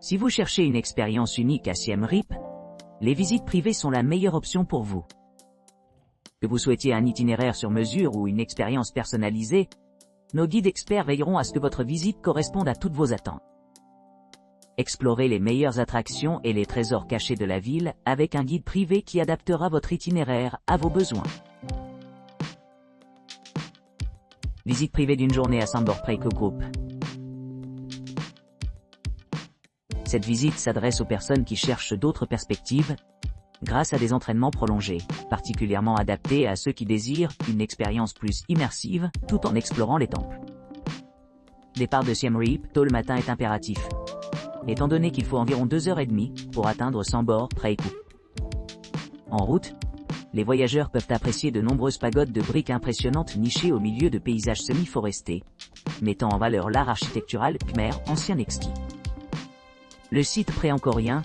Si vous cherchez une expérience unique à Siem Reap, les visites privées sont la meilleure option pour vous. Que vous souhaitiez un itinéraire sur mesure ou une expérience personnalisée, nos guides experts veilleront à ce que votre visite corresponde à toutes vos attentes. Explorez les meilleures attractions et les trésors cachés de la ville avec un guide privé qui adaptera votre itinéraire à vos besoins. Visite privée d'une journée à Sambor Preiko Group. Cette visite s'adresse aux personnes qui cherchent d'autres perspectives, grâce à des entraînements prolongés, particulièrement adaptés à ceux qui désirent une expérience plus immersive, tout en explorant les temples. Départ de Siem Reap tôt le matin est impératif, étant donné qu'il faut environ 2h30 pour atteindre Sambor Preiko. En route, les voyageurs peuvent apprécier de nombreuses pagodes de briques impressionnantes nichées au milieu de paysages semi-forestés, mettant en valeur l'art architectural khmer ancien exquis. Le site pré-angkorien,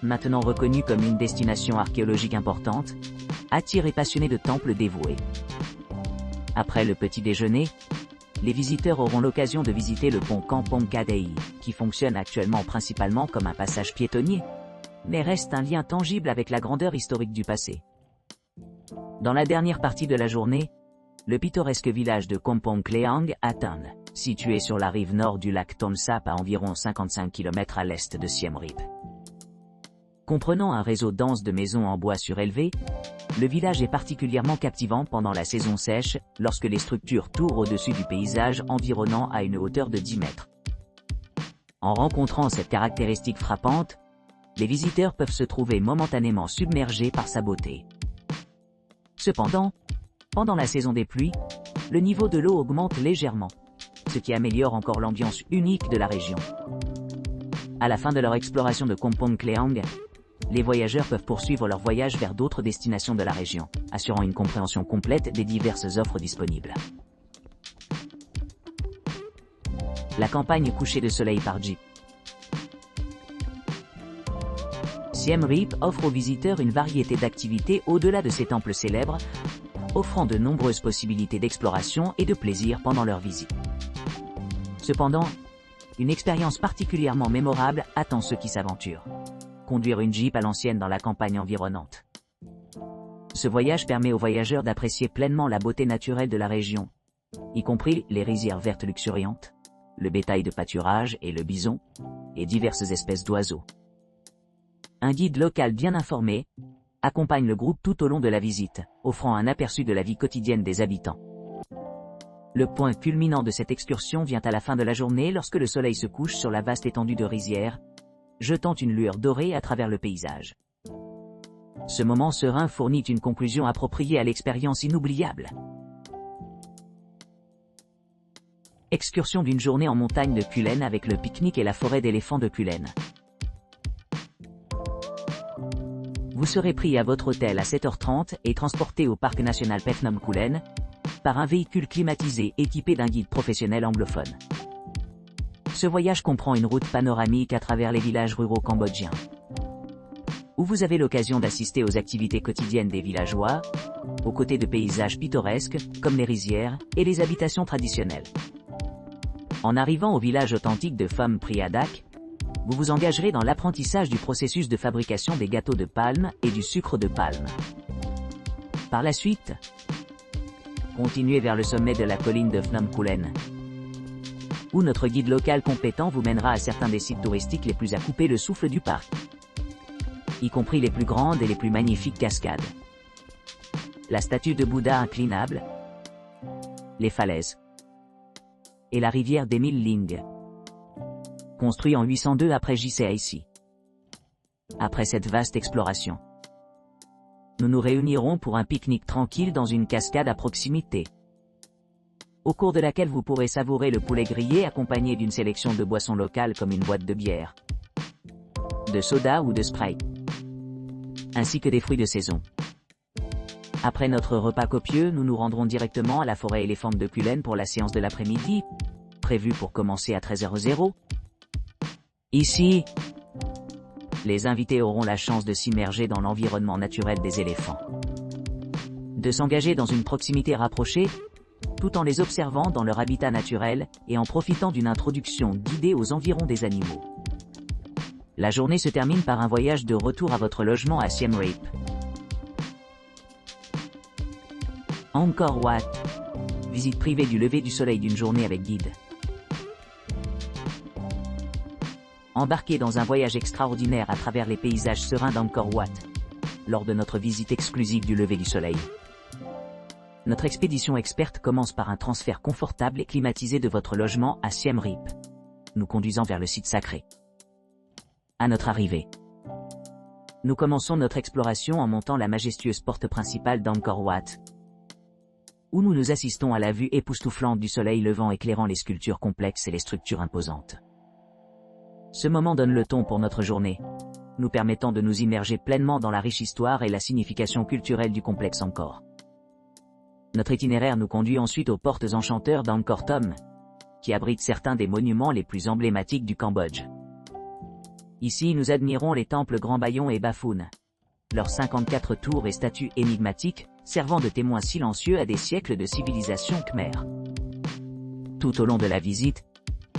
maintenant reconnu comme une destination archéologique importante, attire les passionnés de temples dévoués. Après le petit déjeuner, les visiteurs auront l'occasion de visiter le pont Kampong Kadai, qui fonctionne actuellement principalement comme un passage piétonnier, mais reste un lien tangible avec la grandeur historique du passé. Dans la dernière partie de la journée, le pittoresque village de Kampong Kleang Atan, situé sur la rive nord du lac Ton Sap à environ 55 km à l'est de Siem Reap. Comprenant un réseau dense de maisons en bois surélevé, le village est particulièrement captivant pendant la saison sèche, lorsque les structures tourent au-dessus du paysage environnant à une hauteur de 10 mètres. En rencontrant cette caractéristique frappante, les visiteurs peuvent se trouver momentanément submergés par sa beauté. Cependant, pendant la saison des pluies, le niveau de l'eau augmente légèrement, ce qui améliore encore l'ambiance unique de la région. À la fin de leur exploration de Kampong Kleang, les voyageurs peuvent poursuivre leur voyage vers d'autres destinations de la région, assurant une compréhension complète des diverses offres disponibles. La campagne couchée de soleil par jeep. Siem Reap offre aux visiteurs une variété d'activités au-delà de ses temples célèbres, offrant de nombreuses possibilités d'exploration et de plaisir pendant leur visite. Cependant, une expérience particulièrement mémorable attend ceux qui s'aventurent. Conduire une Jeep à l'ancienne dans la campagne environnante. Ce voyage permet aux voyageurs d'apprécier pleinement la beauté naturelle de la région, y compris les rizières vertes luxuriantes, le bétail de pâturage et le bison, et diverses espèces d'oiseaux. Un guide local bien informé accompagne le groupe tout au long de la visite, offrant un aperçu de la vie quotidienne des habitants. Le point culminant de cette excursion vient à la fin de la journée lorsque le soleil se couche sur la vaste étendue de rizières, jetant une lueur dorée à travers le paysage. Ce moment serein fournit une conclusion appropriée à l'expérience inoubliable. Excursion d'une journée en montagne de Kulen avec le pique-nique et la forêt d'éléphants de Kulen. Vous serez pris à votre hôtel à 7h30 et transporté au parc national Phnom Kulen par un véhicule climatisé équipé d'un guide professionnel anglophone. Ce voyage comprend une route panoramique à travers les villages ruraux cambodgiens, où vous avez l'occasion d'assister aux activités quotidiennes des villageois, aux côtés de paysages pittoresques, comme les rizières, et les habitations traditionnelles. En arrivant au village authentique de Phom Priadak, vous vous engagerez dans l'apprentissage du processus de fabrication des gâteaux de palme et du sucre de palme. Par la suite, continuez vers le sommet de la colline de Phnom Kulen, où notre guide local compétent vous mènera à certains des sites touristiques les plus à couper le souffle du parc, y compris les plus grandes et les plus magnifiques cascades, la statue de Bouddha inclinable, les falaises, et la rivière des Mille Ling, construit en 802 après JCIC. Après cette vaste exploration, nous nous réunirons pour un pique-nique tranquille dans une cascade à proximité, au cours de laquelle vous pourrez savourer le poulet grillé accompagné d'une sélection de boissons locales comme une boîte de bière, de soda ou de Sprite, ainsi que des fruits de saison. Après notre repas copieux, nous nous rendrons directement à la forêt éléphante de Kulen pour la séance de l'après-midi, prévue pour commencer à 13h00. Ici, les invités auront la chance de s'immerger dans l'environnement naturel des éléphants, de s'engager dans une proximité rapprochée, tout en les observant dans leur habitat naturel et en profitant d'une introduction guidée aux environs des animaux. La journée se termine par un voyage de retour à votre logement à Siem Reap. Angkor Wat. Visite privée du lever du soleil d'une journée avec guide. Embarquez dans un voyage extraordinaire à travers les paysages sereins d'Angkor Wat, lors de notre visite exclusive du lever du soleil. Notre expédition experte commence par un transfert confortable et climatisé de votre logement à Siem Reap, nous conduisant vers le site sacré. À notre arrivée, nous commençons notre exploration en montant la majestueuse porte principale d'Angkor Wat, où nous nous assistons à la vue époustouflante du soleil levant éclairant les sculptures complexes et les structures imposantes. Ce moment donne le ton pour notre journée, nous permettant de nous immerger pleinement dans la riche histoire et la signification culturelle du complexe Angkor. Notre itinéraire nous conduit ensuite aux portes enchanteurs d'Angkor Thom, qui abritent certains des monuments les plus emblématiques du Cambodge. Ici, nous admirons les temples Grand Bayon et Bafoun, leurs 54 tours et statues énigmatiques, servant de témoins silencieux à des siècles de civilisation khmer. Tout au long de la visite,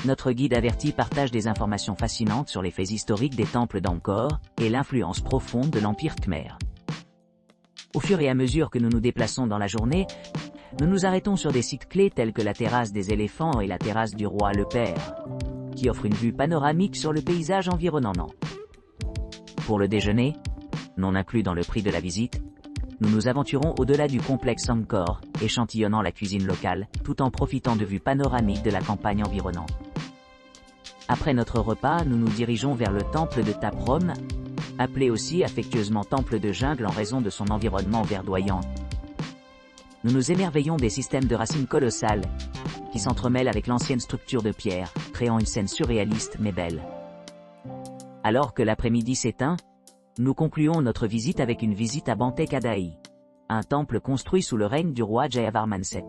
notre guide averti partage des informations fascinantes sur les faits historiques des temples d'Angkor et l'influence profonde de l'Empire khmer. Au fur et à mesure que nous nous déplaçons dans la journée, nous nous arrêtons sur des sites clés tels que la terrasse des éléphants et la terrasse du roi le Père, qui offrent une vue panoramique sur le paysage environnant. Pour le déjeuner, non inclus dans le prix de la visite, nous nous aventurons au-delà du complexe Angkor, échantillonnant la cuisine locale, tout en profitant de vues panoramiques de la campagne environnante. Après notre repas, nous nous dirigeons vers le temple de Taprom, appelé aussi affectueusement temple de jungle en raison de son environnement verdoyant. Nous nous émerveillons des systèmes de racines colossales, qui s'entremêlent avec l'ancienne structure de pierre, créant une scène surréaliste mais belle. Alors que l'après-midi s'éteint, nous concluons notre visite avec une visite à Banteay Kadai, un temple construit sous le règne du roi Jayavarman VII.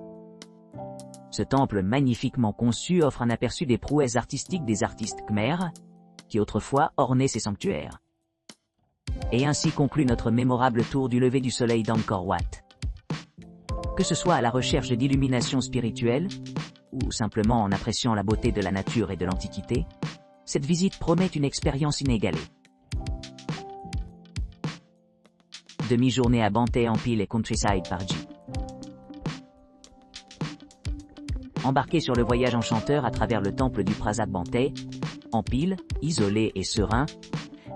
Ce temple magnifiquement conçu offre un aperçu des prouesses artistiques des artistes khmers, qui autrefois ornaient ces sanctuaires. Et ainsi conclut notre mémorable tour du lever du soleil d'Angkor Wat. Que ce soit à la recherche d'illumination spirituelle, ou simplement en appréciant la beauté de la nature et de l'Antiquité, cette visite promet une expérience inégalée. Demi-journée à Banteay Empil et Countryside par Jeep. Embarquez sur le voyage enchanteur à travers le temple du Prasat Banteay, Empil, isolé et serein,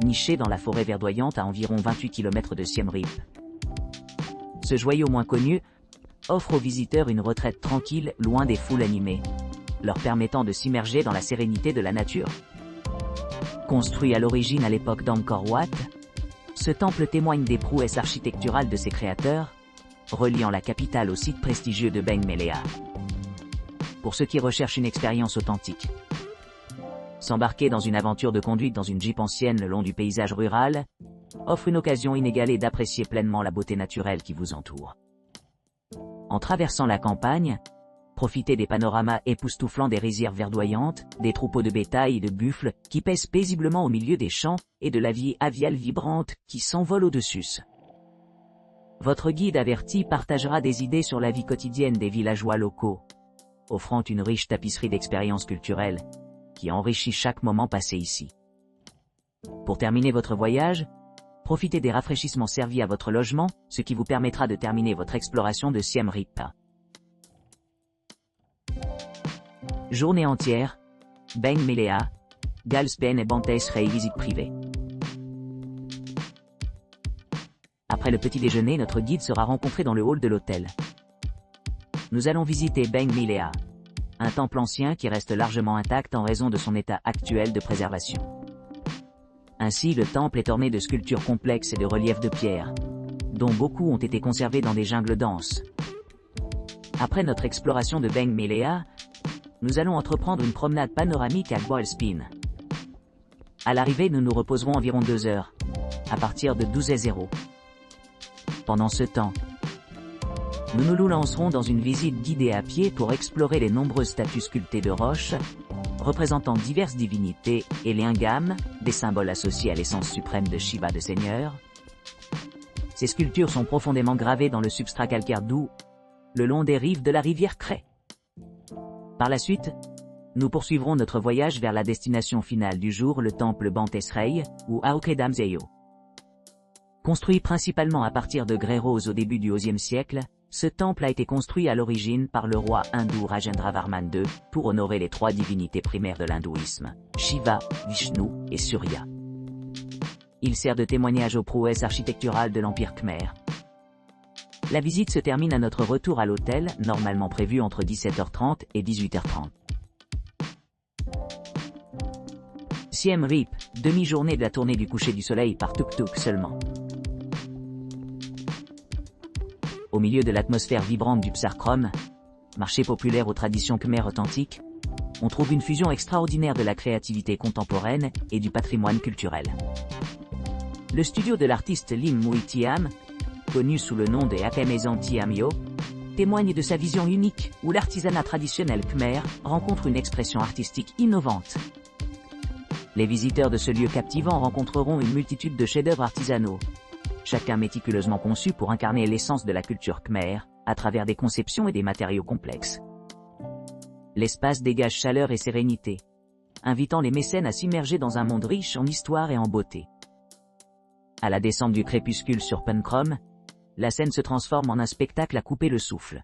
niché dans la forêt verdoyante à environ 28 km de Siem Reap. Ce joyau moins connu offre aux visiteurs une retraite tranquille, loin des foules animées, leur permettant de s'immerger dans la sérénité de la nature. Construit à l'origine à l'époque d'Angkor Wat, ce temple témoigne des prouesses architecturales de ses créateurs, reliant la capitale au site prestigieux de Beng Melea. Pour ceux qui recherchent une expérience authentique, s'embarquer dans une aventure de conduite dans une Jeep ancienne le long du paysage rural offre une occasion inégalée d'apprécier pleinement la beauté naturelle qui vous entoure. En traversant la campagne, profitez des panoramas époustouflants des rizières verdoyantes, des troupeaux de bétail et de buffles qui pèsent paisiblement au milieu des champs et de la vie aviale vibrante qui s'envole au-dessus. Votre guide averti partagera des idées sur la vie quotidienne des villageois locaux, offrant une riche tapisserie d'expériences culturelles qui enrichit chaque moment passé ici. Pour terminer votre voyage, profitez des rafraîchissements servis à votre logement, ce qui vous permettra de terminer votre exploration de Siem Reap. Journée entière, Beng Melea, Galsben et Banteay Srey visite privée. Après le petit déjeuner, notre guide sera rencontré dans le hall de l'hôtel. Nous allons visiter Beng Melea, un temple ancien qui reste largement intact en raison de son état actuel de préservation. Ainsi, le temple est orné de sculptures complexes et de reliefs de pierre, dont beaucoup ont été conservés dans des jungles denses. Après notre exploration de Beng Melea, nous allons entreprendre une promenade panoramique à Boal Spin. À l'arrivée, nous nous reposerons environ 2 heures, à partir de 12h00. Pendant ce temps, nous nous lancerons dans une visite guidée à pied pour explorer les nombreuses statues sculptées de roche, représentant diverses divinités et lingam, des symboles associés à l'essence suprême de Shiva de Seigneur. Ces sculptures sont profondément gravées dans le substrat calcaire doux, le long des rives de la rivière Krai. Par la suite, Nous poursuivrons notre voyage vers la destination finale du jour, le temple Bantesrei, ou Aukedamseyo. Construit principalement à partir de grès rose au début du XIe siècle, ce temple a été construit à l'origine par le roi hindou Rajendravarman II, pour honorer les 3 divinités primaires de l'hindouisme, Shiva, Vishnu et Surya. Il sert de témoignage aux prouesses architecturales de l'Empire Khmer. La visite se termine à notre retour à l'hôtel, normalement prévu entre 17h30 et 18h30. Siem Reap, demi-journée de la tournée du coucher du soleil par tuk-tuk seulement. Au milieu de l'atmosphère vibrante du Psarkrom, marché populaire aux traditions khmer authentiques, on trouve une fusion extraordinaire de la créativité contemporaine et du patrimoine culturel. Le studio de l'artiste Lim Mui Thiam, connu sous le nom de Akamezan Thiamyo, témoigne de sa vision unique où l'artisanat traditionnel khmer rencontre une expression artistique innovante. Les visiteurs de ce lieu captivant rencontreront une multitude de chefs-d'œuvre artisanaux, chacun méticuleusement conçu pour incarner l'essence de la culture khmer, à travers des conceptions et des matériaux complexes. L'espace dégage chaleur et sérénité, invitant les mécènes à s'immerger dans un monde riche en histoire et en beauté. À la descente du crépuscule sur Penkrom, la scène se transforme en un spectacle à couper le souffle.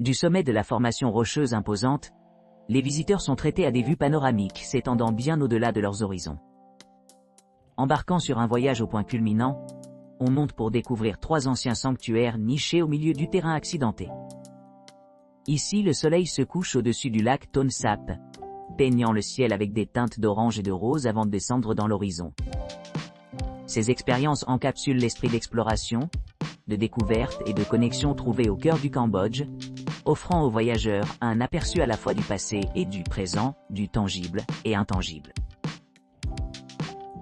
Du sommet de la formation rocheuse imposante, les visiteurs sont traités à des vues panoramiques s'étendant bien au-delà de leurs horizons. Embarquant sur un voyage au point culminant, on monte pour découvrir 3 anciens sanctuaires nichés au milieu du terrain accidenté. Ici, le soleil se couche au-dessus du lac Ton Sap, peignant le ciel avec des teintes d'orange et de rose avant de descendre dans l'horizon. Ces expériences encapsulent l'esprit d'exploration, de découverte et de connexion trouvé au cœur du Cambodge, offrant aux voyageurs un aperçu à la fois du passé et du présent, du tangible et intangible.